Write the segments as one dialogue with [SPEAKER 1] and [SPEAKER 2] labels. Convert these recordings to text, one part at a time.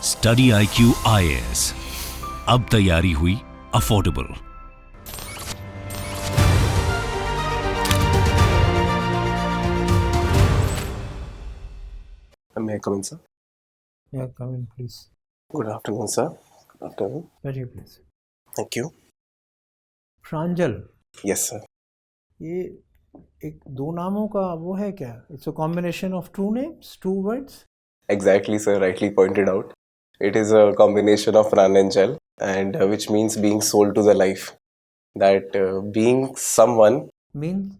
[SPEAKER 1] StudyIQ IAS, अब तैयारी हुई affordable.
[SPEAKER 2] May I come in, sir?
[SPEAKER 3] Yeah, come in, please.
[SPEAKER 2] Good afternoon, sir. Good afternoon.
[SPEAKER 3] Very please.
[SPEAKER 2] Thank you.
[SPEAKER 3] Pranjal,
[SPEAKER 2] Yes, sir.
[SPEAKER 3] ये एक दो नामों का वो है क्या? It's a combination of two names, two words.
[SPEAKER 2] Exactly, sir. Rightly pointed out. It is a combination of Pranjal and which means being soul to the life. That being someone
[SPEAKER 3] Means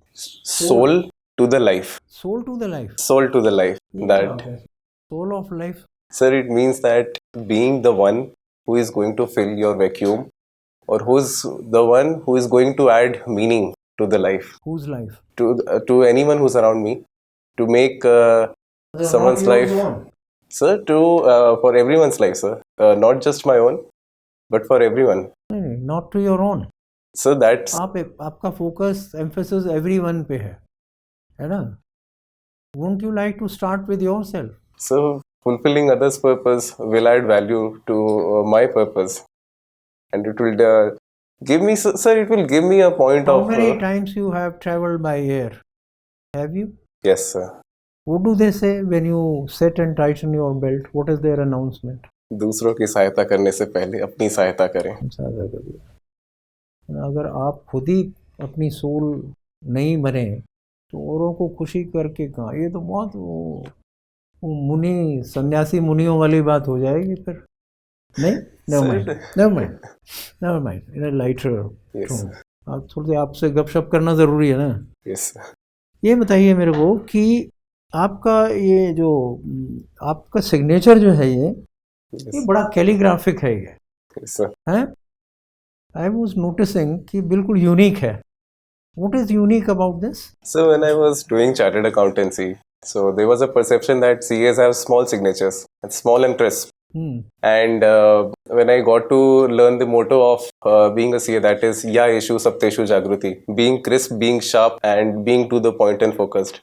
[SPEAKER 2] soul to the life.
[SPEAKER 3] soul to the life.
[SPEAKER 2] Soul to the life.
[SPEAKER 3] ये
[SPEAKER 2] That,
[SPEAKER 3] क्या होता है? Soul of life.
[SPEAKER 2] sir, it means that being the one who is going to fill your vacuum, or who's the one who is going to add meaning to the life.
[SPEAKER 3] Whose life?
[SPEAKER 2] To anyone who's around me, to make someone's
[SPEAKER 3] Not
[SPEAKER 2] life,
[SPEAKER 3] yours own.
[SPEAKER 2] sir, for everyone's life, sir, not just my own, but for everyone.
[SPEAKER 3] नहीं, not to your own.
[SPEAKER 2] So that's
[SPEAKER 3] आपका focus, emphasis everyone पे है ना? Won't you like to start with yourself?
[SPEAKER 2] so fulfilling others' purpose will add value to my purpose, and it will give me, sir, it will give me a point
[SPEAKER 3] How
[SPEAKER 2] of
[SPEAKER 3] many times you have traveled by air? Have you?
[SPEAKER 2] yes, sir.
[SPEAKER 3] What do they say when you sit and tighten your belt? What is their announcement?
[SPEAKER 2] दूसरों की सहायता करने से पहले अपनी सहायता करें.
[SPEAKER 3] साझा करिए. अगर आप खुद ही अपनी सोल नहीं बने तो औरों को खुशी करके कहाँ? ये तो बहुत वो मुनि सन्यासी मुनियों वाली बात हो जाएगी फिर. नहीं, never mind. In a lighter
[SPEAKER 2] Yes,
[SPEAKER 3] tone.
[SPEAKER 2] sir.
[SPEAKER 3] आप थोड़ी आपसे गपशप करना ज़रूरी है ना.
[SPEAKER 2] Yes, sir.
[SPEAKER 3] ये बताइए मेरे को कि आपका ये जो आपका सिग्नेचर जो है ये
[SPEAKER 2] Yes,
[SPEAKER 3] बड़ा कैलीग्राफिक है ये,
[SPEAKER 2] yes, sir.
[SPEAKER 3] हैं? आई वॉज नोटिसिंग कि बिल्कुल यूनिक है. What is unique about this?
[SPEAKER 2] So when I was doing chartered accountancy, so there was a perception that CAs have small signatures and small and crisp. And when I got to learn the motto of being a CA, that is Ya Eshu Sapteshu Jagruti, being crisp, being sharp, and being to the point and focused,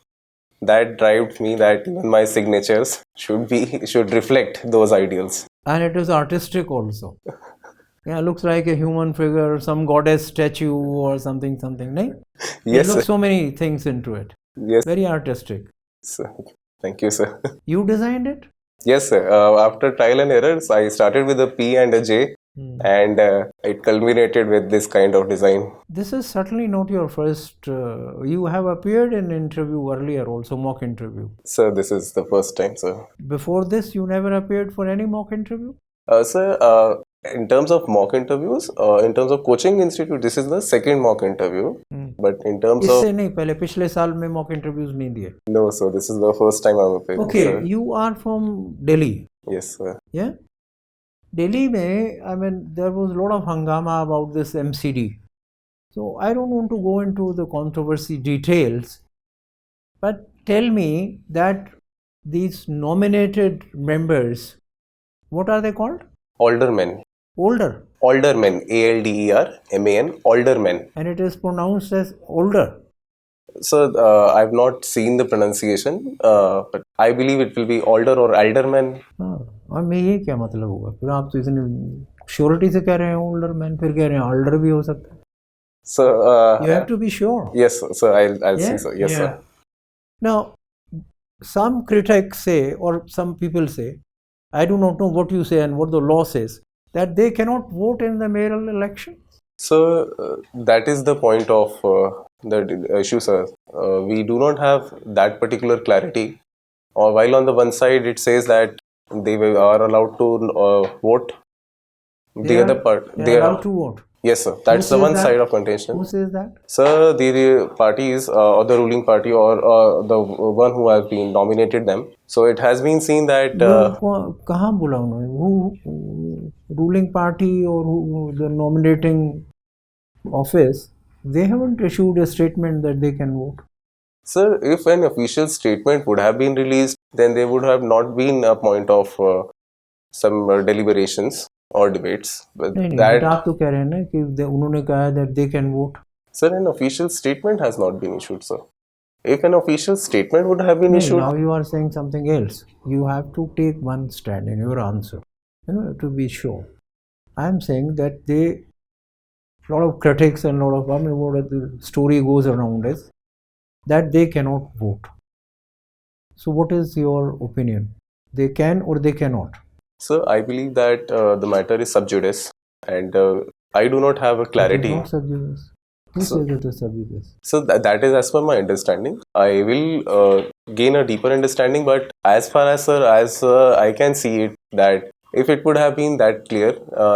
[SPEAKER 2] that drove me that even my signatures should reflect those ideals.
[SPEAKER 3] And it is artistic also. Yeah, looks like a human figure, some goddess statue or something, nahin?
[SPEAKER 2] Yes,
[SPEAKER 3] It looks
[SPEAKER 2] sir.
[SPEAKER 3] so many things into it.
[SPEAKER 2] Yes,
[SPEAKER 3] Very artistic.
[SPEAKER 2] sir. Thank you, sir.
[SPEAKER 3] You designed it?
[SPEAKER 2] Yes, sir. After trial and errors, I started with a P and a J, and it culminated with this kind of design.
[SPEAKER 3] This is certainly not your first. You have appeared in interview earlier also, mock interview.
[SPEAKER 2] Sir, this is the first time, sir.
[SPEAKER 3] Before this, you never appeared for any mock interview?
[SPEAKER 2] Sir, in terms of mock interviews, in terms of coaching institute, this is the second mock interview. But in terms of
[SPEAKER 3] इससे नहीं, पहले पिछले साल में mock interviews नहीं दिए.
[SPEAKER 2] no, sir, this is the first time I'm appearing.
[SPEAKER 3] Okay,
[SPEAKER 2] Sir.
[SPEAKER 3] you are from Delhi.
[SPEAKER 2] Yes, sir.
[SPEAKER 3] Yeah? Delhi में, I mean, there was a lot of hangama about this MCD. So I don't want to go into the controversy details, but tell me that these nominated members, what are they called?
[SPEAKER 2] Aldermen.
[SPEAKER 3] Older.
[SPEAKER 2] Aldermen. ALDERMAN. Aldermen.
[SPEAKER 3] And it is pronounced as older.
[SPEAKER 2] So I've not seen the pronunciation, but I believe it will be alder or alderman.
[SPEAKER 3] हाँ, और मैं ये क्या मतलब होगा? फिर आप तो इतने श्योरिटी से कह रहे हैं ओल्डर मैन, फिर कह रहे हैं ऑल्डर भी हो सकता है.
[SPEAKER 2] So
[SPEAKER 3] You have to be sure.
[SPEAKER 2] yes, sir. I'll
[SPEAKER 3] Yeah?
[SPEAKER 2] see, sir. Yes,
[SPEAKER 3] Yeah. Now, some critics say, or some people say, I do not know what you say and what the law says, that they cannot vote in the mayoral election.
[SPEAKER 2] So that is the point of the issue, sir. We do not have that particular clarity. Or while on the one side it says that they are allowed to vote, the other part
[SPEAKER 3] They are allowed to vote.
[SPEAKER 2] Yes, sir. That's the
[SPEAKER 3] says
[SPEAKER 2] one
[SPEAKER 3] that?
[SPEAKER 2] side of contention.
[SPEAKER 3] Who says that?
[SPEAKER 2] Sir, the parties or the ruling party or the one who has been nominated them. So it has been seen that
[SPEAKER 3] कहाँ बोला उन्होंने? Who ruling party or who the nominating office, they haven't issued a statement that they can vote.
[SPEAKER 2] sir, if an official statement would have been released, then there would have not been a point of some deliberations or debates. But
[SPEAKER 3] नहीं,
[SPEAKER 2] that,
[SPEAKER 3] आप तो कह रहे हैं ना कि उन्होंने कहा that they can vote.
[SPEAKER 2] sir, an official statement has not been issued, sir. If an official statement would have been issued,
[SPEAKER 3] Now you are saying something else. You have to take one stand in your answer. to be sure. I'm saying that a lot of critics and a lot of, what the story goes around is that they cannot vote. So what is your opinion? They can or they cannot?
[SPEAKER 2] So I believe that the matter is sub judice, and I do not have a
[SPEAKER 3] It is
[SPEAKER 2] clarity.
[SPEAKER 3] not sub judice. Who
[SPEAKER 2] So-
[SPEAKER 3] says it is sub judice?
[SPEAKER 2] So that is as per my understanding. I will gain a deeper understanding, but as far as sir, as I can see it, that if it would have been that clear,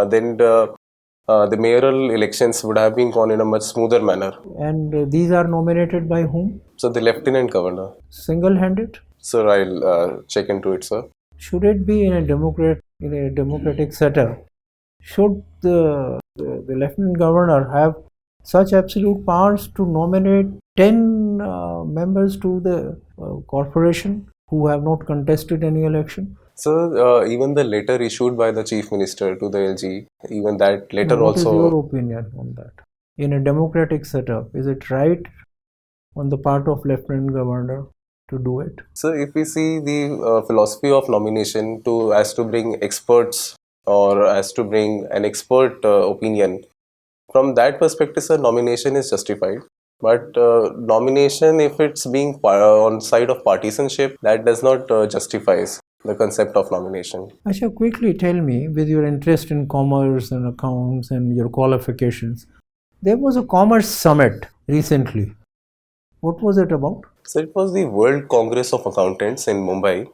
[SPEAKER 2] then the mayoral elections would have been gone in a much smoother manner.
[SPEAKER 3] And these are nominated by whom?
[SPEAKER 2] So the lieutenant governor.
[SPEAKER 3] Single-handed?
[SPEAKER 2] Sir, I'll check into it, sir.
[SPEAKER 3] Should it be in a democratic setup? Should the lieutenant governor have such absolute powers to nominate 10 members to the corporation who have not contested any election?
[SPEAKER 2] So even the letter issued by the chief minister to the LG, even that letter
[SPEAKER 3] What is
[SPEAKER 2] also.
[SPEAKER 3] your opinion on that? In a democratic setup, is it right on the part of lieutenant governor to do it?
[SPEAKER 2] So if we see the philosophy of nomination as to bring experts or as to bring an expert opinion, from that perspective, sir, nomination is justified. But nomination, if it's being on side of partisanship, that does not justifies the concept of nomination.
[SPEAKER 3] Asha, quickly tell me, with your interest in commerce and accounts and your qualifications, there was a commerce summit recently. What was it about?
[SPEAKER 2] So it was the World Congress of Accountants in Mumbai,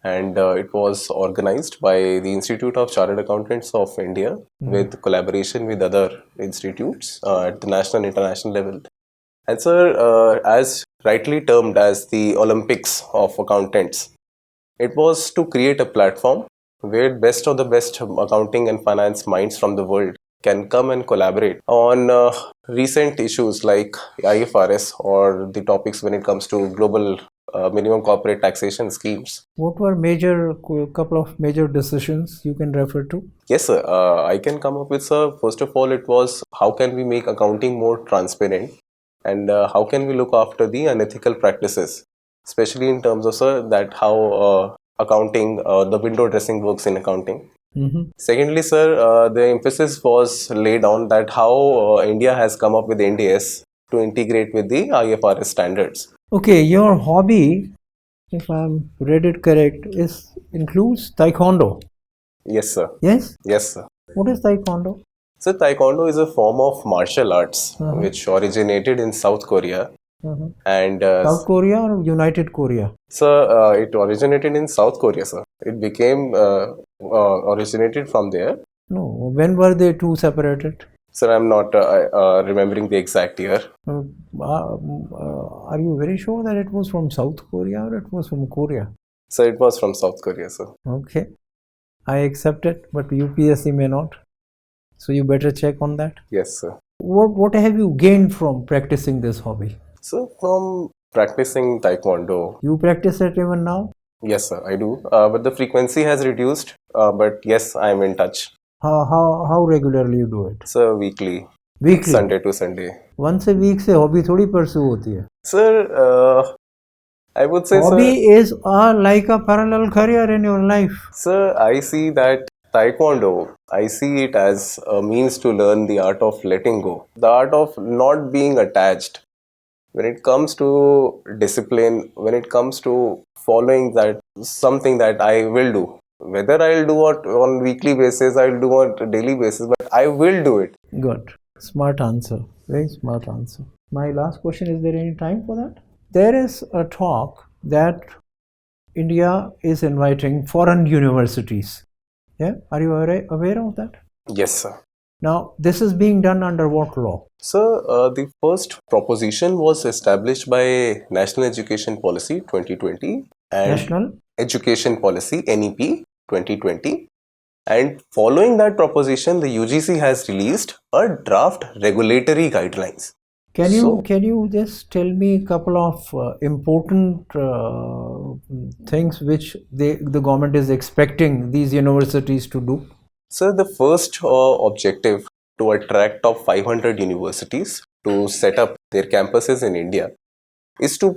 [SPEAKER 2] and it was organized by the Institute of Chartered Accountants of India with collaboration with other institutes at the national and international level. And sir, as rightly termed as the Olympics of accountants, it was to create a platform where best of the best accounting and finance minds from the world can come and collaborate on recent issues like IFRS or the topics when it comes to global minimum corporate taxation schemes.
[SPEAKER 3] What were couple of major decisions you can refer to?
[SPEAKER 2] Yes, sir. I can come up with, sir. First of all, it was how can we make accounting more transparent, and how can we look after the unethical practices, especially in terms of, sir, that how accounting, the window dressing works in accounting. Secondly, sir, the emphasis was laid on that how India has come up with NDS to integrate with the IFRS standards.
[SPEAKER 3] Okay, your hobby, if I'm read it correct, includes taekwondo.
[SPEAKER 2] Yes, sir.
[SPEAKER 3] Yes?
[SPEAKER 2] Yes, sir.
[SPEAKER 3] What is taekwondo?
[SPEAKER 2] So, taekwondo is a form of martial arts which originated in South Korea. And
[SPEAKER 3] South Korea or United Korea?
[SPEAKER 2] so it originated in South Korea, sir. It became originated from there.
[SPEAKER 3] No. When were they two separated?
[SPEAKER 2] Sir, I'm not remembering the exact year.
[SPEAKER 3] Are you very sure that it was from South Korea or it was from Korea?
[SPEAKER 2] So it was from South Korea, sir.
[SPEAKER 3] Okay, I accept it, but UPSC may not. So you better check on that.
[SPEAKER 2] Yes, sir.
[SPEAKER 3] What have you gained from practicing this hobby?
[SPEAKER 2] So from practicing taekwondo,
[SPEAKER 3] You practice it even now?
[SPEAKER 2] yes, sir, I do. But the frequency has reduced. But yes, I'm in touch.
[SPEAKER 3] How regularly you do it?
[SPEAKER 2] So weekly,
[SPEAKER 3] Weekly.
[SPEAKER 2] Sunday to Sunday.
[SPEAKER 3] Once a week से hobby थोड़ी pursue होती है.
[SPEAKER 2] Sir, I would say,
[SPEAKER 3] Hobby is like a parallel career in your life.
[SPEAKER 2] sir, I see that taekwondo, I see it as a means to learn the art of letting go, the art of not being attached. When it comes to discipline, when it comes to following that something that I will do, whether I'll do it on weekly basis, I'll do it on daily basis, but I will do it.
[SPEAKER 3] Good. Smart answer. Very smart answer. My last question, is there any time for that? There is a talk that India is inviting foreign universities. Yeah? Are you aware of that?
[SPEAKER 2] Yes, sir.
[SPEAKER 3] Now, this is being done under what law?
[SPEAKER 2] So, the first proposition was established by National Education Policy 2020 and
[SPEAKER 3] National?
[SPEAKER 2] Education Policy NEP 2020. And following that proposition, the UGC has released a draft regulatory guidelines.
[SPEAKER 3] Can you just tell me a couple of important things which the government is expecting these universities to do?
[SPEAKER 2] So the first objective to attract top 500 universities to set up their campuses in India. is to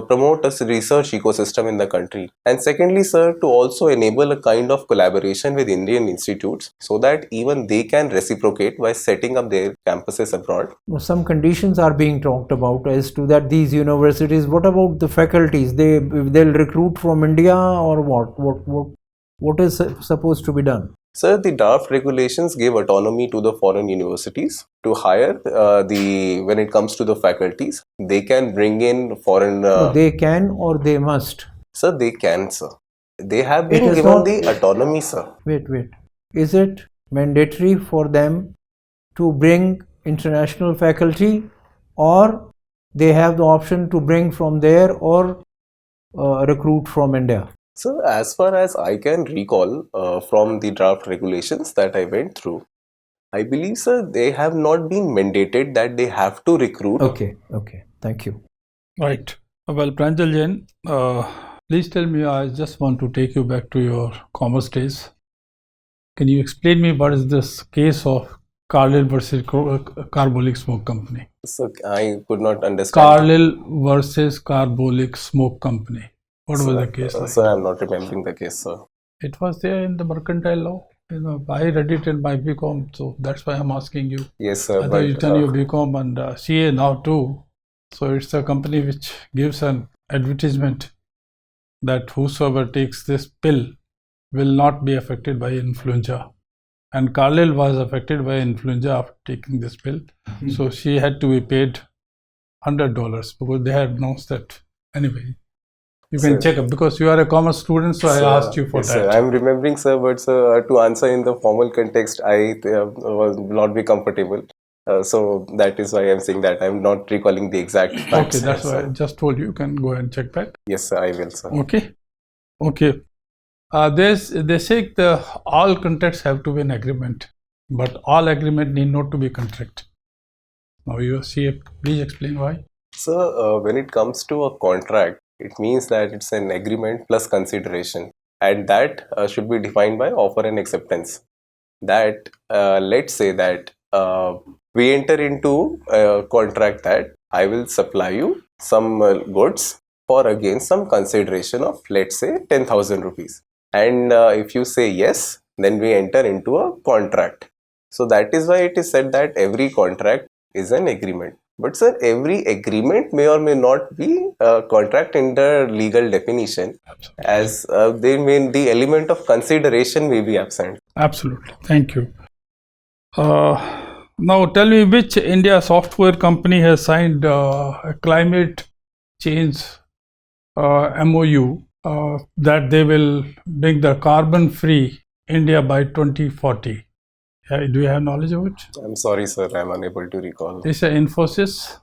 [SPEAKER 2] promote a research ecosystem in the country. And secondly, sir, to also enable a kind of collaboration with Indian institutes so that even they can reciprocate by setting up their campuses abroad.
[SPEAKER 3] Some conditions are being talked about as to that these universities. What about the faculties? They'll recruit from India, or what is supposed to be done?
[SPEAKER 2] Sir, the draft regulations give autonomy to the foreign universities to hire when it comes to the faculties. They can bring in foreign.
[SPEAKER 3] No, they can or they must.
[SPEAKER 2] Sir, they can, sir. They have been given the autonomy, sir.
[SPEAKER 3] Wait. Is it mandatory for them to bring international faculty, or they have the option to bring from there or recruit from India?
[SPEAKER 2] So, as far as I can recall from the draft regulations that I went through, I believe, sir, they have not been mandated that they have to recruit.
[SPEAKER 3] Okay. Thank you.
[SPEAKER 4] Right. Well, Pranjal Jain, please tell me, I just want to take you back to your commerce days. Can you explain me what is this case of Carlyle versus Carbolic Smoke Company?
[SPEAKER 2] So, I could not understand.
[SPEAKER 4] Carlyle versus Carbolic Smoke Company. What was the case like?
[SPEAKER 2] Sir, I'm not remembering the case, sir.
[SPEAKER 4] It was there in the mercantile law. I read it in my BCom, so that's why I'm asking you.
[SPEAKER 2] Yes, sir.
[SPEAKER 4] But you done your BCom and CA now too. So it's a company which gives an advertisement that whosoever takes this pill will not be affected by influenza. And Carlyle was affected by influenza after taking this pill. Mm-hmm. So she had to be paid $100 because they had announced that. Anyway, you can check up because you are a commerce student, so I asked you for that.
[SPEAKER 2] Sir, I'm remembering, sir, but sir, to answer in the formal context, I will not be comfortable. So that is why I'm saying that I'm not recalling the exact facts.
[SPEAKER 4] Okay, that's why I just told you. You can go and check that.
[SPEAKER 2] Yes, sir, I will, sir.
[SPEAKER 4] Okay. They say all contracts have to be an agreement, but all agreement need not to be contract. Now you see, please explain why.
[SPEAKER 2] So when it comes to a contract, it means that it's an agreement plus consideration, and that should be defined by offer and acceptance. That let's say that we enter into a contract that I will supply you some goods for against some consideration of, let's say, 10,000 rupees. And if you say yes, then we enter into a contract. So that is why it is said that every contract is an agreement. But sir, every agreement may or may not be a contract in the legal definition. Absolutely. As they mean the element of consideration may be absent.
[SPEAKER 4] Absolutely. Thank you. Now tell me, which India software company has signed a climate change MOU that they will bring the carbon-free India by 2040. Do you have knowledge of it?
[SPEAKER 2] I'm sorry, sir. I'm unable to recall.
[SPEAKER 4] It's Infosys.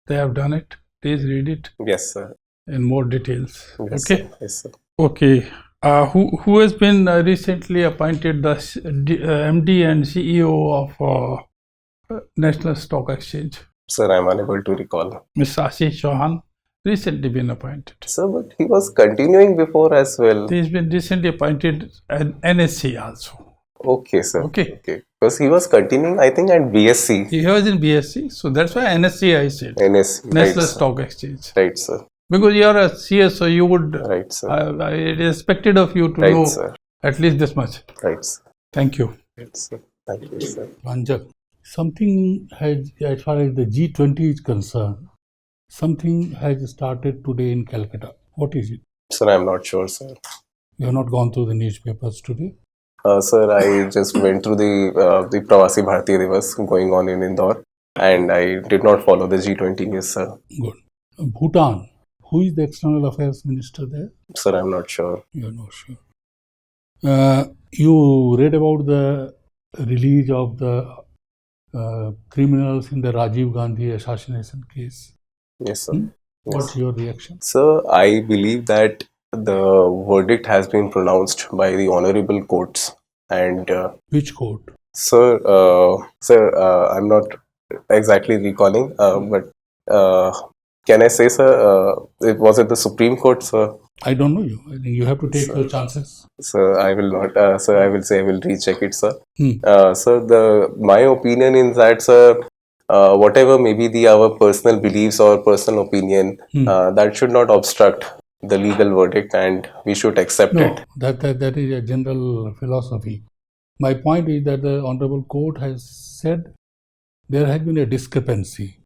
[SPEAKER 4] They have done it. Please read it.
[SPEAKER 2] Yes, sir.
[SPEAKER 4] In more details.
[SPEAKER 2] Yes,
[SPEAKER 4] okay.
[SPEAKER 2] Sir. Yes, sir.
[SPEAKER 4] Okay. Who has been recently appointed the MD and CEO of National Stock Exchange?
[SPEAKER 2] Sir, I'm unable to recall.
[SPEAKER 4] Mr. Ashish Chauhan recently been appointed.
[SPEAKER 2] Sir, but he was continuing before as well.
[SPEAKER 4] He's been recently appointed at NSC also.
[SPEAKER 2] Okay, sir.
[SPEAKER 4] Okay.
[SPEAKER 2] Because he was continuing, I think, at BSc.
[SPEAKER 4] He was in BSc, so that's why NSC I said.
[SPEAKER 2] NSC.
[SPEAKER 4] National Stock Exchange.
[SPEAKER 2] Right, sir.
[SPEAKER 4] Because you are a CS, so you would.
[SPEAKER 2] Right, sir.
[SPEAKER 4] I expected of you to know
[SPEAKER 2] sir.
[SPEAKER 4] At least this much.
[SPEAKER 2] Right, sir.
[SPEAKER 4] Thank you.
[SPEAKER 2] Right, sir. Thank you, sir.
[SPEAKER 5] Pranjal, something has, as far as the G20 is concerned, something has started today in Calcutta. What is it?
[SPEAKER 2] Sir, I'm not sure, sir.
[SPEAKER 5] You have not gone through the newspapers today?
[SPEAKER 2] Sir, I just went through the Pravasi Bharatiya Divas going on in Indore, and I did not follow the G20 news, sir.
[SPEAKER 5] Good. Bhutan, who is the external affairs minister there?
[SPEAKER 2] Sir, I'm not sure.
[SPEAKER 5] You are not sure. You read about the release of the criminals in the Rajiv Gandhi assassination case.
[SPEAKER 2] Yes, sir.
[SPEAKER 5] What's your reaction?
[SPEAKER 2] Sir, I believe that the verdict has been pronounced by the honorable courts. And
[SPEAKER 5] which court?
[SPEAKER 2] Sir, I'm not exactly recalling, but can I say, sir, it was at the Supreme Court, sir?
[SPEAKER 5] I don't know you. I think you have to take your chances.
[SPEAKER 2] Sir, I will not. Sir, I will say I will recheck it, sir. Sir, my opinion is that, sir, whatever may be our personal beliefs or personal opinion, that should not obstruct the legal verdict, and we should accept
[SPEAKER 5] No,
[SPEAKER 2] it.
[SPEAKER 5] that is a general philosophy. My point is that the Honorable Court has said there has been a discrepancy.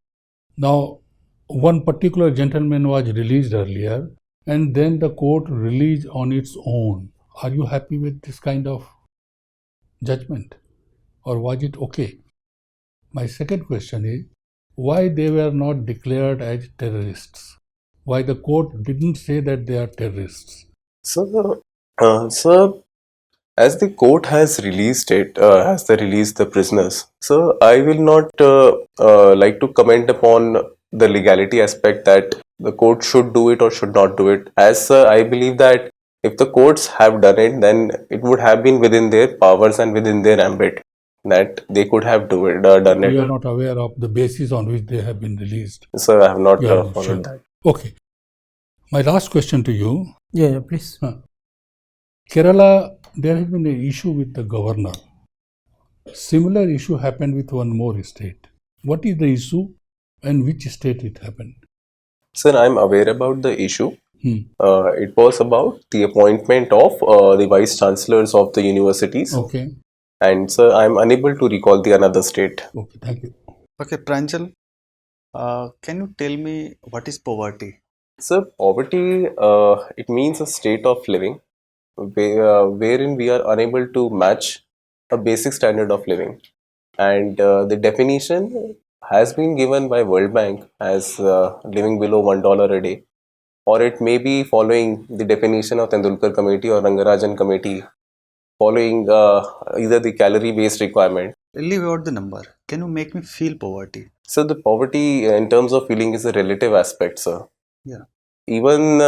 [SPEAKER 5] Now, one particular gentleman was released earlier, and then the court released on its own. Are you happy with this kind of judgment, or was it okay? My second question is, why they were not declared as terrorists? Why the court didn't say that they are terrorists?
[SPEAKER 2] So, sir, as the court has released it, has they released the prisoners, so I will not like to comment upon the legality aspect that the court should do it or should not do it. As I believe that if the courts have done it, then it would have been within their powers and within their ambit that they could have done
[SPEAKER 5] You are
[SPEAKER 2] it.
[SPEAKER 5] not aware of the basis on which they have been released.
[SPEAKER 2] So I have not
[SPEAKER 5] You are not
[SPEAKER 2] followed
[SPEAKER 5] sure.
[SPEAKER 2] that.
[SPEAKER 5] Okay. My last question to you.
[SPEAKER 3] Yeah, please.
[SPEAKER 5] Kerala, there has been an issue with the governor. Similar issue happened with one more state. What is the issue and which state it happened?
[SPEAKER 2] Sir, I'm aware about the issue. It was about the appointment of the vice chancellors of the universities.
[SPEAKER 5] Okay.
[SPEAKER 2] And sir, I'm unable to recall the another state.
[SPEAKER 5] Okay, thank you.
[SPEAKER 6] Okay, Pranjal, can you tell me what is poverty?
[SPEAKER 2] So poverty, it means a state of living wherein we are unable to match a basic standard of living. And the definition has been given by World Bank as living below $1 a day, or it may be following the definition of Tendulkar Committee or Rangarajan Committee, following either the calorie-based requirement.
[SPEAKER 6] Leave out the number. Can you make me feel poverty?
[SPEAKER 2] So the poverty in terms of feeling is a relative aspect, sir.
[SPEAKER 6] Yeah.
[SPEAKER 2] Even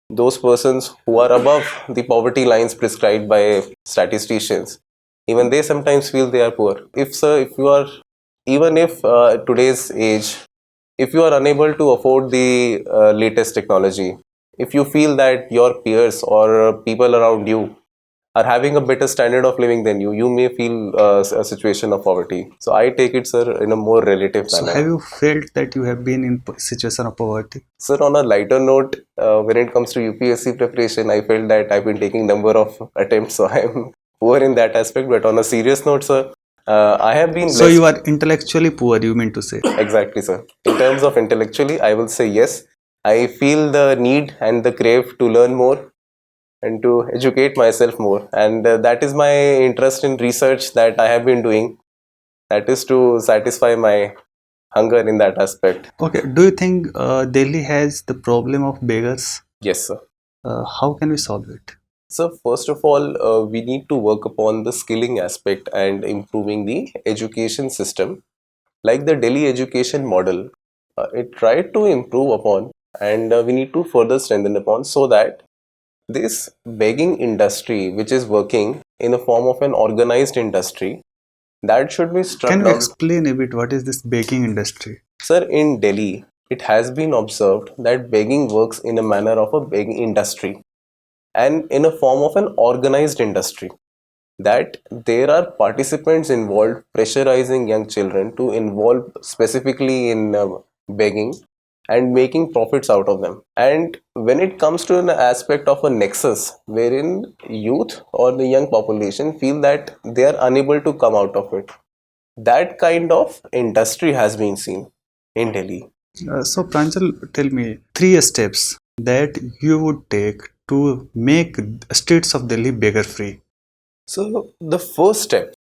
[SPEAKER 2] those persons who are above the poverty lines prescribed by statisticians, even they sometimes feel they are poor. If you are, even if today's age, if you are unable to afford the latest technology, if you feel that your peers or people around you are having a better standard of living than you, you may feel a situation of poverty. So I take it, sir, in a more relative
[SPEAKER 6] So
[SPEAKER 2] manner.
[SPEAKER 6] have you felt that you have been in situation of poverty?
[SPEAKER 2] Sir, on a lighter note, when it comes to UPSC preparation, I felt that I've been taking number of attempts, so I'm poor in that aspect. But on a serious note, sir, I have been
[SPEAKER 6] So you are intellectually poor, you mean to say?
[SPEAKER 2] Exactly, sir. In terms of intellectually, I will say yes. I feel the need and the crave to learn more and to educate myself more. And that is my interest in research that I have been doing. That is to satisfy my hunger in that aspect.
[SPEAKER 6] Okay, do you think Delhi has the problem of beggars?
[SPEAKER 2] Yes, sir.
[SPEAKER 6] How can we solve it?
[SPEAKER 2] So first of all, we need to work upon the skilling aspect and improving the education system. Like the Delhi education model, it tried to improve upon, and we need to further strengthen upon, so that this begging industry, which is working in the form of an organized industry, that should be struck
[SPEAKER 6] Can you
[SPEAKER 2] down.
[SPEAKER 6] explain a bit what is this begging industry?
[SPEAKER 2] Sir, in Delhi, it has been observed that begging works in a manner of a begging industry and in a form of an organized industry, that there are participants involved pressurizing young children to involve specifically in begging and making profits out of them. And when it comes to an aspect of a nexus wherein youth or the young population feel that they are unable to come out of it, that kind of industry has been seen in Delhi.
[SPEAKER 6] So Pranjal, tell me 3 steps that you would take to make streets of Delhi beggar free.
[SPEAKER 2] So the first step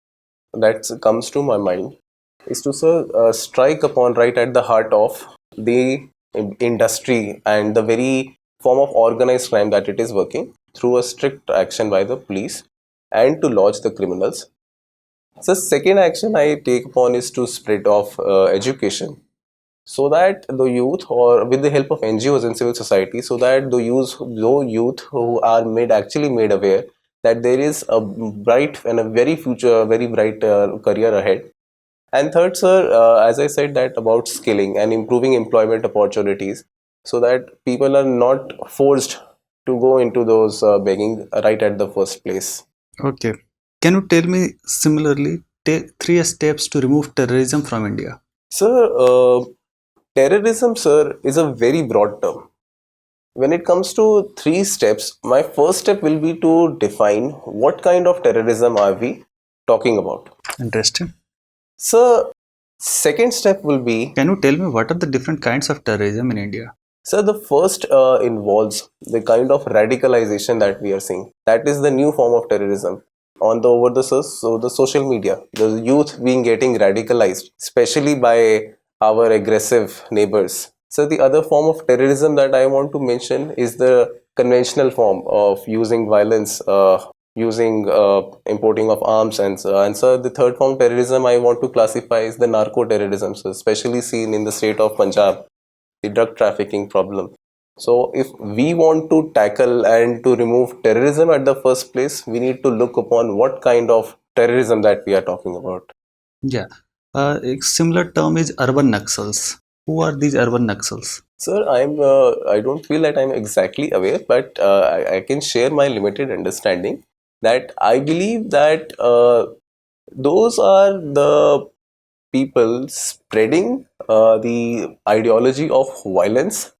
[SPEAKER 2] that comes to my mind is to strike upon right at the heart of the industry and the very form of organized crime that it is working, through a strict action by the police and to lodge the criminals. So second action I take upon is to spread of education, so that the youth, or with the help of NGOs and civil society, so that the youth who are actually made aware that there is a bright and a very bright career ahead. And third, sir, as I said, that about skilling and improving employment opportunities, so that people are not forced to go into those begging right at the first place.
[SPEAKER 6] Okay. Can you tell me similarly 3 steps to remove terrorism from India?
[SPEAKER 2] Sir, terrorism, sir, is a very broad term. When it comes to 3 steps, my first step will be to define what kind of terrorism are we talking about.
[SPEAKER 6] Interesting.
[SPEAKER 2] Sir, second step will be,
[SPEAKER 6] Can you tell me what are the different kinds of terrorism in India?
[SPEAKER 2] sir, the first involves the kind of radicalization that we are seeing. That is the new form of terrorism. On the over the social media, the youth being getting radicalized, especially by our aggressive neighbors. So the other form of terrorism that I want to mention is the conventional form of using violence, using importing of arms, and so the third form of terrorism I want to classify is the narco terrorism, so especially seen in the state of Punjab, the drug trafficking problem. So if we want to tackle and to remove terrorism at the first place, we need to look upon what kind of terrorism that we are talking about.
[SPEAKER 6] Yeah. A similar term is urban Naxals. Who are these urban Naxals?
[SPEAKER 2] Sir, I don't feel that I'm exactly aware, but I can share my limited understanding that I believe that those are the people spreading the ideology of violence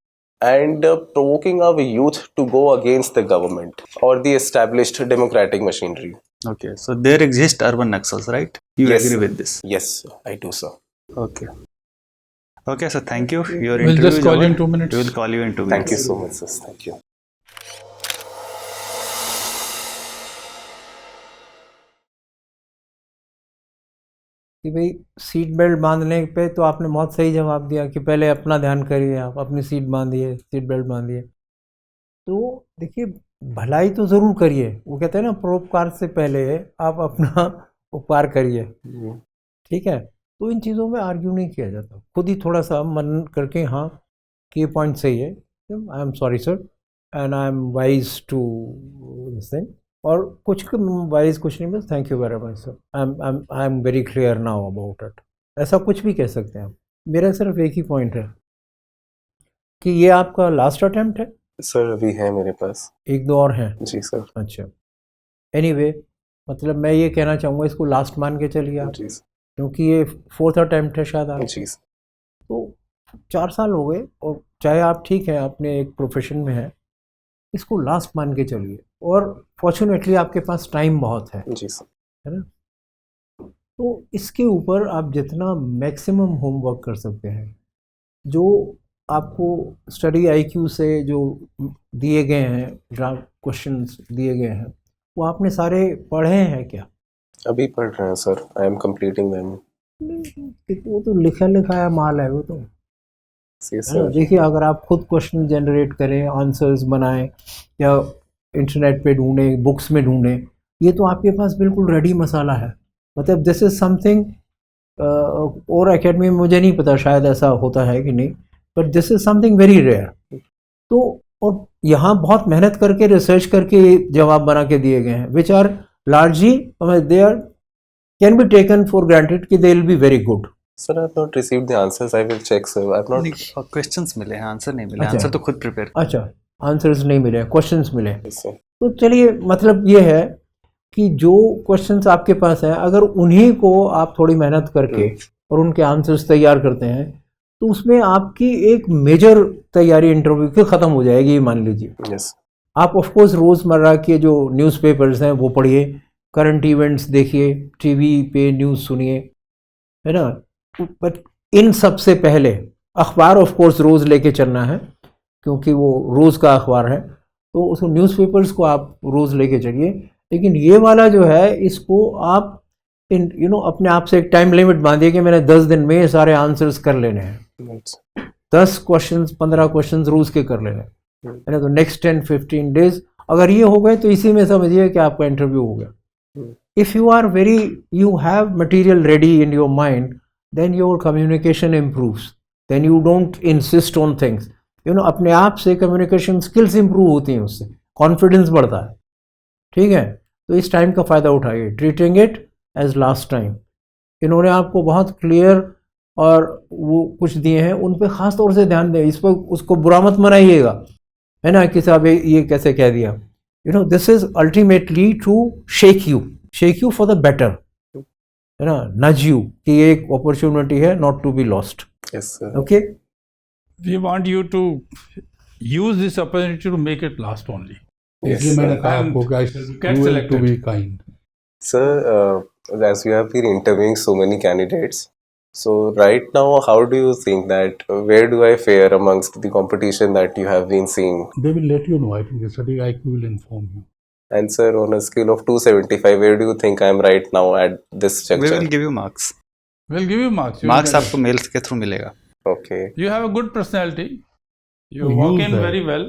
[SPEAKER 2] and provoking our youth to go against the government or the established democratic machinery.
[SPEAKER 6] Okay, so there exist urban Naxals, right? You
[SPEAKER 2] Yes,
[SPEAKER 6] agree
[SPEAKER 2] sir.
[SPEAKER 6] with this?
[SPEAKER 2] Yes, I do, sir.
[SPEAKER 6] Okay. Okay, so thank you. Your
[SPEAKER 4] We'll
[SPEAKER 6] interview
[SPEAKER 4] just
[SPEAKER 6] is
[SPEAKER 4] call you
[SPEAKER 6] over.
[SPEAKER 4] in 2 minutes.
[SPEAKER 6] We will call you in 2
[SPEAKER 2] Thank
[SPEAKER 6] minutes.
[SPEAKER 2] you so much, sir. Thank you.
[SPEAKER 3] कि भाई seat belt बांधने पे तो आपने बहुत सही जवाब दिया कि पहले अपना ध्यान करिए, आप अपनी सीट बांधिए, सीट बेल्ट बांधिए। तो देखिए, भलाई तो ज़रूर करिए, वो कहते हैं ना, परोपकार से पहले आप अपना उपकार करिए, ठीक है। तो इन चीज़ों में आर्ग्यू नहीं किया जाता, खुद ही थोड़ा सा मन करके हाँ कि ये पॉइंट सही है, I am sorry sir and I am wise to this thing, और कुछ वाइज कुछ नहीं, बस thank you very much sir, I am very clear now about it, ऐसा कुछ भी कह सकते हैं आप। मेरा सिर्फ एक ही पॉइंट है कि ये आपका लास्ट अटेम्प्ट है।
[SPEAKER 2] सर अभी है मेरे पास
[SPEAKER 3] 1-2 और हैं?
[SPEAKER 2] जी सर।
[SPEAKER 3] अच्छा, एनीवे मतलब मैं ये कहना चाहूँगा, इसको लास्ट मान के चलिए आप,
[SPEAKER 2] जी सर।
[SPEAKER 3] क्योंकि ये 4th अटेम्प्ट है शायद आप।
[SPEAKER 2] जी सर।
[SPEAKER 3] तो 4 साल हो गए, और चाहे आप ठीक है अपने एक प्रोफेशन में हैं, इसको लास्ट मान के चलिए, और फॉर्चुनेटली आपके पास टाइम बहुत है
[SPEAKER 2] जी सर।
[SPEAKER 3] है ना। तो इसके ऊपर आप जितना मैक्सिमम होमवर्क कर सकते हैं, जो आपको स्टडी IQ से जो दिए गए हैं, ड्राफ्ट क्वेश्चंस दिए गए हैं, वो आपने सारे पढ़े हैं क्या?
[SPEAKER 2] अभी पढ़ रहे हैं sir, I M completing them.
[SPEAKER 3] वो तो लिखा लिखाया माल है वो तो,
[SPEAKER 2] जी
[SPEAKER 3] है ना।
[SPEAKER 2] सर।
[SPEAKER 3] देखिए, अगर आप खुद क्वेश्चन जनरेट करें, आंसर्स बनाएं, या इंटरनेट पे ढूंढें, बुक्स में ढूंढें, ये तो आपके पास बिल्कुल रेडी मसाला है। मतलब दिस इज़ समथिंग, और एकेडमी में मुझे नहीं पता शायद ऐसा होता है कि नहीं, but this is something very rare. तो और यहाँ बहुत मेहनत करके रिसर्च करके जवाब बना के दिए गए हैं, which are largely they are can be taken for granted कि they will be very good.
[SPEAKER 2] Sir, I have not received the answers. I will check, sir. I have not.
[SPEAKER 6] Questions मिले हैं, आंसर नहीं मिले।
[SPEAKER 3] अच्छा।
[SPEAKER 6] Answer तो खुद prepare.
[SPEAKER 3] अच्छा, answers नहीं मिले, क्वेश्चंस मिले।
[SPEAKER 2] Yes, sir.
[SPEAKER 3] तो चलिए, मतलब ये है कि जो क्वेश्चंस आपके पास हैं, अगर उन्हीं को आप थोड़ी मेहनत करके और उनके आंसर्स तैयार करते हैं, तो उसमें आपकी एक मेजर तैयारी इंटरव्यू की ख़त्म हो जाएगी, मान लीजिए।
[SPEAKER 2] Yes.
[SPEAKER 3] आप ऑफ कोर्स रोज़मर्रा के जो न्यूज़पेपर्स हैं वो पढ़िए, करंट इवेंट्स देखिए, टीवी पे न्यूज़ सुनिए, है ना। बट इन सबसे पहले अखबार ऑफ कोर्स रोज़ लेके चलना है, क्योंकि वो रोज़ का अखबार है, तो उस न्यूज़पेपर्स को आप रोज़ लेके चलिए। लेकिन ये वाला जो है, इसको आप अपने आप से एक टाइम लिमिट बांधिए कि मैंने 10 दिन में ये सारे आंसर्स कर लेने हैं।
[SPEAKER 2] Yes.
[SPEAKER 3] 10 क्वेश्चंस 15 क्वेश्चंस रोज़ के कर लेने हैं, है ना। तो नेक्स्ट 10-15 डेज अगर ये हो गए, तो इसी में समझिए कि आपका इंटरव्यू हो गया। If you are very, you have material ready in your mind, then your communication improves, then you don't insist on things, अपने आप से communication skills improve होती हैं, उससे confidence बढ़ता है, ठीक है। तो इस टाइम का फ़ायदा उठाइए, treating it as last time। इन्होंने आपको बहुत क्लियर और वो कुछ दिए हैं, उन पे ख़ास तौर से ध्यान दें, इस पर उसको बुरा मत मनाइएगा, है ना, कि साहब ये कैसे कह दिया। This is ultimately to shake you for the better, है ना, nudge you कि ये एक opportunity है not to be lost.
[SPEAKER 2] Yes, sir.
[SPEAKER 3] Okay.
[SPEAKER 4] We want you to use this opportunity to make it last only.
[SPEAKER 2] Yes,
[SPEAKER 5] इसलिए मैंने
[SPEAKER 2] sir.
[SPEAKER 5] कहा
[SPEAKER 4] And
[SPEAKER 5] आपको कि I
[SPEAKER 4] get
[SPEAKER 5] should do well to
[SPEAKER 4] selected.
[SPEAKER 5] be kind.
[SPEAKER 2] Sir, as you have been interviewing so many candidates, so right now, how do you think that where do I fare amongst the competition that you have been seeing?
[SPEAKER 5] They will let you know. I think the StudyIQ will inform you.
[SPEAKER 2] And sir, on a scale of 275, where do you think I am right now at this
[SPEAKER 6] We
[SPEAKER 2] juncture?
[SPEAKER 6] will give you marks.
[SPEAKER 4] We'll give you marks. You
[SPEAKER 6] marks
[SPEAKER 4] will-
[SPEAKER 6] आपको mail के through मिलेगा.
[SPEAKER 2] Okay.
[SPEAKER 4] You have a good personality. You
[SPEAKER 5] So
[SPEAKER 4] walk
[SPEAKER 5] use
[SPEAKER 4] in
[SPEAKER 5] that.
[SPEAKER 4] very well.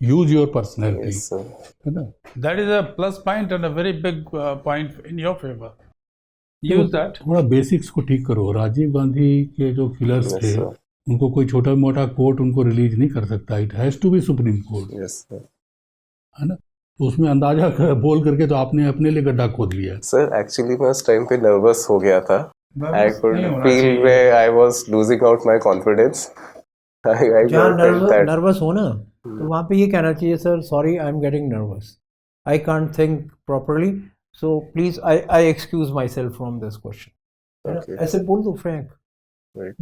[SPEAKER 5] Use your personality.
[SPEAKER 2] Yes, sir.
[SPEAKER 5] है ना?
[SPEAKER 4] That is a plus point and a very big point in your favor. Use that.
[SPEAKER 5] थोड़ा basics को ठीक करो. राजीव गांधी के जो killers
[SPEAKER 2] Yes,
[SPEAKER 5] थे,
[SPEAKER 2] sir.
[SPEAKER 5] उनको कोई छोटा मोटा कोर्ट उनको रिलीज नहीं कर सकता. It has to be supreme court.
[SPEAKER 2] Yes, sir.
[SPEAKER 5] है ना? तो उसमें अंदाजा बोल करके तो आपने अपने लिए गड्ढा खोद लिया.
[SPEAKER 2] Sir, actually मैं उस टाइम पे nervous हो गया था. I
[SPEAKER 4] Nervous
[SPEAKER 2] could
[SPEAKER 4] नहीं होना
[SPEAKER 2] feel
[SPEAKER 4] चाहिए।
[SPEAKER 2] where I was losing out my confidence. I
[SPEAKER 3] जहाँ
[SPEAKER 2] felt that.
[SPEAKER 3] नर्वस हो ना, तो वहाँ पे ये कहना चाहिए, sir sorry I am getting nervous, I can't think properly, so please I excuse my self from this question.
[SPEAKER 2] Okay.
[SPEAKER 3] ऐसे बोल दो फ्रैंक,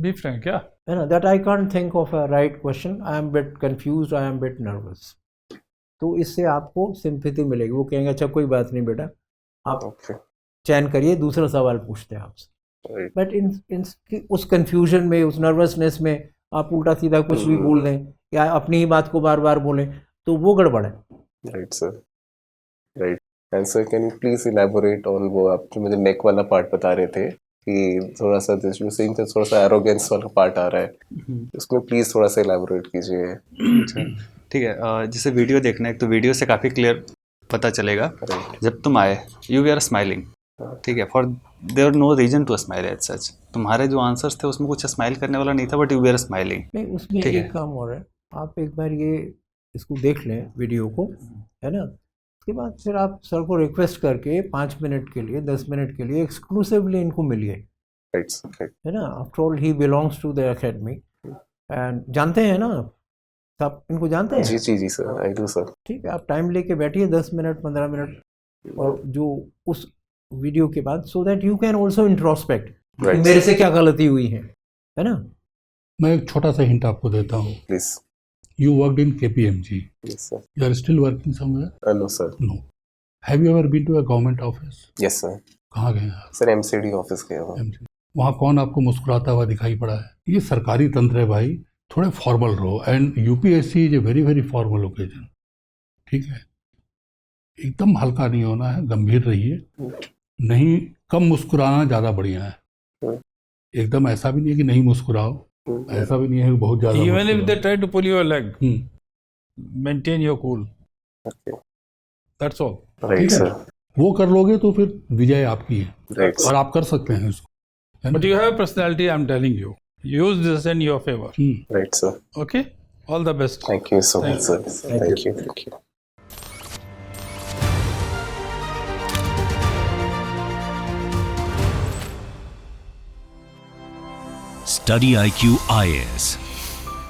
[SPEAKER 4] Be frank, yeah.
[SPEAKER 3] है ना, that I can't think of a right question, I am bit confuse, I am bit nervous. तो इससे आपको sympathy मिलेगी. वो कहेंगे अच्छा कोई बात नहीं बेटा, आप
[SPEAKER 2] Okay.
[SPEAKER 3] चयन करिए, दूसरा सवाल पूछते हैं आपसे.
[SPEAKER 2] Right.
[SPEAKER 3] बट इन उस कंफ्यूजन में, उस नर्वसनेस में आप उल्टा सीधा कुछ भी बोल दें या अपनी ही बात को बार बार बोलें, तो वो गड़बड़ है.
[SPEAKER 2] Right, sir. Right. And sir, can you please elaborate on वो आप जो मुझे नेक वाला पार्ट बता रहे थे कि थोड़ा सा दिस यू सेइंग थोड़ा सा एरोगेंस वाला पार्ट आ रहा है, उसमें प्लीज थोड़ा सा elaborate कीजिए.
[SPEAKER 6] ठीक है. जैसे वीडियो देखना है तो वीडियो से काफ़ी क्लियर पता चलेगा.
[SPEAKER 2] Right.
[SPEAKER 6] जब तुम आए यू वी आर स्माइलिंग. ठीक है. For there no reason to smile as such. तुम्हारे जो आंसर्स थे उसमें कुछ स्माइल करने वाला नहीं था, but you we are smiling.
[SPEAKER 3] नहीं, उसमें
[SPEAKER 6] ठीक है.
[SPEAKER 3] एक काम और है, आप एक बार ये इसको देख लें वीडियो को, है ना, उसके बाद फिर आप सर को रिक्वेस्ट करके 5 मिनट के लिए, 10 मिनट के लिए एक्सक्लूसिवली इनको मिलिए,
[SPEAKER 2] Right, sir. Right.
[SPEAKER 3] है ना. After all he belongs to the academy and जानते हैं ना, सब इनको जानते हैं.
[SPEAKER 2] जी जी जी सर, आई डू सर.
[SPEAKER 3] ठीक है, आप टाइम लेके बैठिए 10 मिनट 15 मिनट, और जो उस वीडियो के बाद, so that you can also introspect,
[SPEAKER 2] Right.
[SPEAKER 3] मेरे से क्या गलती हुई है ना.
[SPEAKER 5] मैं एक छोटा सा हिंट आपको देता हूँ.
[SPEAKER 2] Please.
[SPEAKER 5] You worked in KPMG.
[SPEAKER 2] Yes, sir.
[SPEAKER 5] You are still working somewhere?
[SPEAKER 2] No, sir.
[SPEAKER 5] No. Have you ever been to a government office?
[SPEAKER 2] Yes, sir.
[SPEAKER 5] कहाँ गए आप?
[SPEAKER 2] Sir, MCD ऑफिस गया हूँ.
[SPEAKER 5] MG. वहाँ कौन आपको मुस्कुराता हुआ दिखाई पड़ा है? ये सरकारी तंत्र है भाई, थोड़े फॉर्मल रहो. And UPSC is a very very formal occasion. ठीक है, एकदम हल्का नहीं होना है, गंभीर रहिए. नहीं, कम मुस्कुराना ज़्यादा बढ़िया है. एकदम ऐसा भी नहीं है कि नहीं मुस्कुराओ, ऐसा भी नहीं है कि बहुत ज़्यादा
[SPEAKER 4] Even if they
[SPEAKER 5] मुस्कुराओ.
[SPEAKER 4] try to pull your leg,
[SPEAKER 5] hmm,
[SPEAKER 4] maintain your cool.
[SPEAKER 2] Okay.
[SPEAKER 4] That's all.
[SPEAKER 2] Right,
[SPEAKER 5] ठीक है.
[SPEAKER 2] sir.
[SPEAKER 5] वो कर लोगे तो फिर विजय आपकी है,
[SPEAKER 2] Right,
[SPEAKER 5] और
[SPEAKER 2] sir.
[SPEAKER 5] आप कर सकते हैं इसको, है ना?
[SPEAKER 4] But you have personality, I'm telling you. Use this in your favor.
[SPEAKER 2] Right, sir.
[SPEAKER 4] Okay? All the best.
[SPEAKER 2] Thank you so much, sir. Thank you. Thank you.
[SPEAKER 1] StudyIQ IAS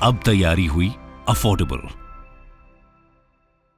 [SPEAKER 1] अब तैयारी हुई अफोर्डेबल.